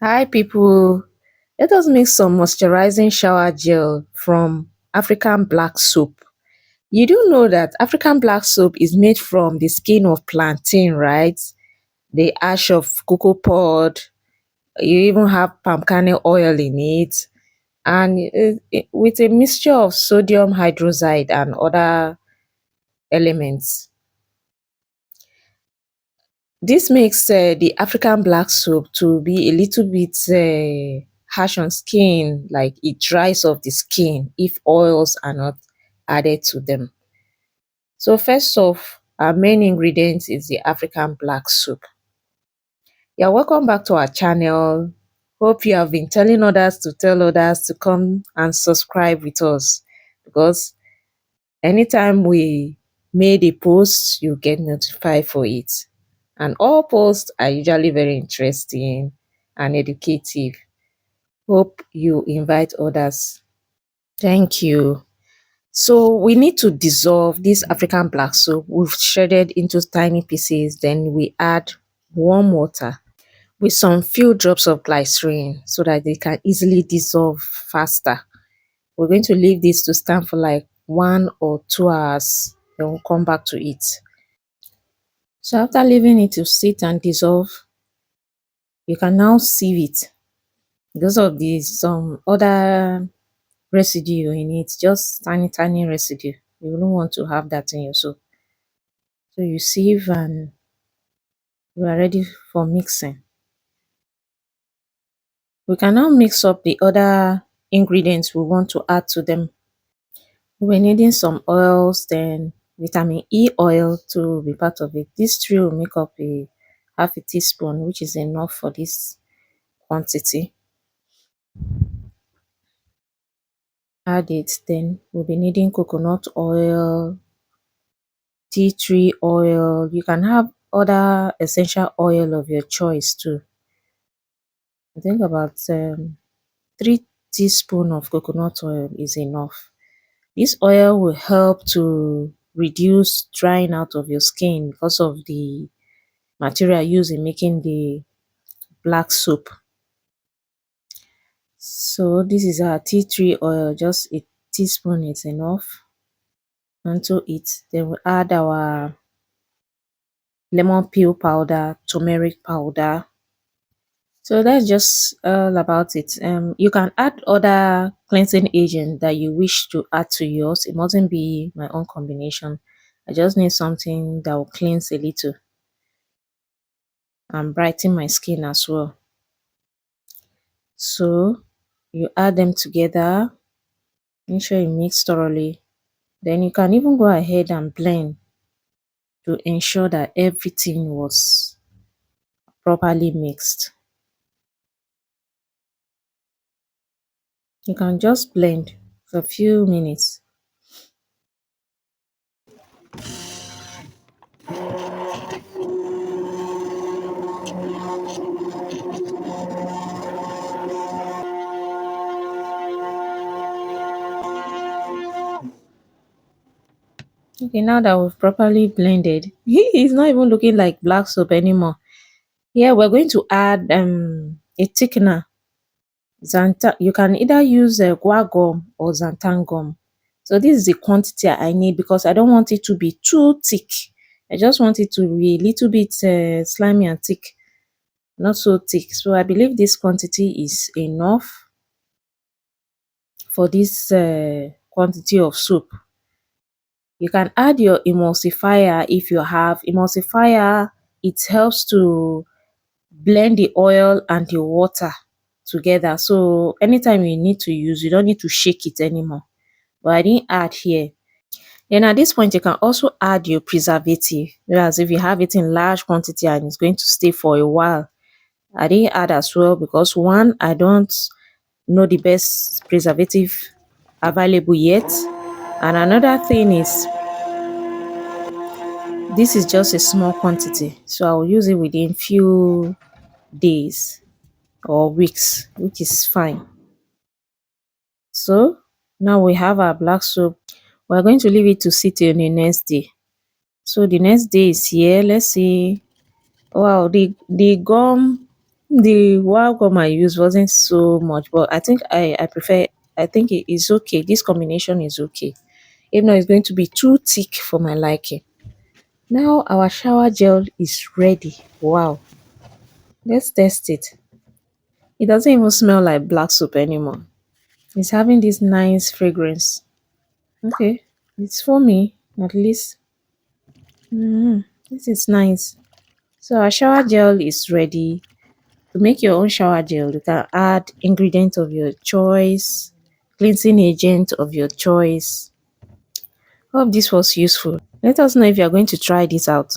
Hi people, let us make some moisturizing shower gel from African black soap. You do know that African black soap is made from the skin of plantain, right? The ash of cocoa pod, you even have palm kernel oil in it, and with a mixture of sodium hydroxide and other elements. This makes the African black soap to be a little bit harsh on skin, like it dries off the skin if oils are not added to them. So first off, our main ingredient is the African black soap. Yeah, welcome back to our channel. Hope you have been telling others to tell others to come and subscribe with us, because anytime we made a post, you get notified for it. And all posts are usually very interesting and educative. Hope you invite others. Thank you. So we need to dissolve this African black soap. We've shredded into tiny pieces. Then we add warm water with some few drops of glycerine so that they can easily dissolve faster. We're going to leave this to stand for like 1 or 2 hours. Then we'll come back to it. So after leaving it to sit and dissolve, you can now sieve it. Because of this, some other residue in it, just tiny residue. You don't want to have that in your soup. So you sieve and you are ready for mixing. We can now mix up the other ingredients we want to add to them. We're needing some oils, then vitamin E oil to be part of it. These three will make up a half a teaspoon, which is enough for this quantity. Add it. Then we'll be needing coconut oil, tea tree oil. You can have other essential oil of your choice too. I think about 3 teaspoons of coconut oil is enough. This oil will help to reduce drying out of your skin because of the material used in making the black soap. So this is our tea tree oil, just a teaspoon is enough onto it. Then we add our lemon peel powder, turmeric powder. So that's just all about it. You can add other cleansing agent that you wish to add to yours. It mustn't be my own combination. I just need something that will cleanse a little and brighten my skin as well. So you add them together, make sure you mix thoroughly. Then you can even go ahead and blend to ensure that everything was properly mixed. You can just blend for a few minutes. Okay, now that we've properly blended, it's not even looking like black soap anymore. Here we're going to add a thickener. Xanthan. You can either use guar gum or xanthan gum. So this is the quantity I need because I don't want it to be too thick. I just want it to be a little bit slimy and thick, not so thick. So I believe this quantity is enough for this quantity of soap. You can add your emulsifier if you have emulsifier. It helps to blend the oil and the water together. So anytime you need to use, you don't need to shake it anymore. But I didn't add here. Then at this point, you can also add your preservative. Whereas if you have it in large quantity and it's going to stay for a while, I didn't add as well because one, I don't know the best preservative available yet. And another thing is, this is just a small quantity, so I'll use it within few days or weeks, which is fine. So now we have our black soap. We're going to leave it to sit till the next day. So the next day is here. Let's see. Wow, the gum, The wild gum I used wasn't so much, but I prefer. I think it is okay. This combination is okay. Even though it's going to be too thick for my liking. Now our shower gel is ready. Wow. Let's test it. It doesn't even smell like black soap anymore. It's having this nice fragrance. Okay. It's for me, at least. This is nice. So our shower gel is ready. To make your own shower gel, you can add ingredient of your choice, cleansing agent of your choice. Hope this was useful. Let us know if you are going to try this out.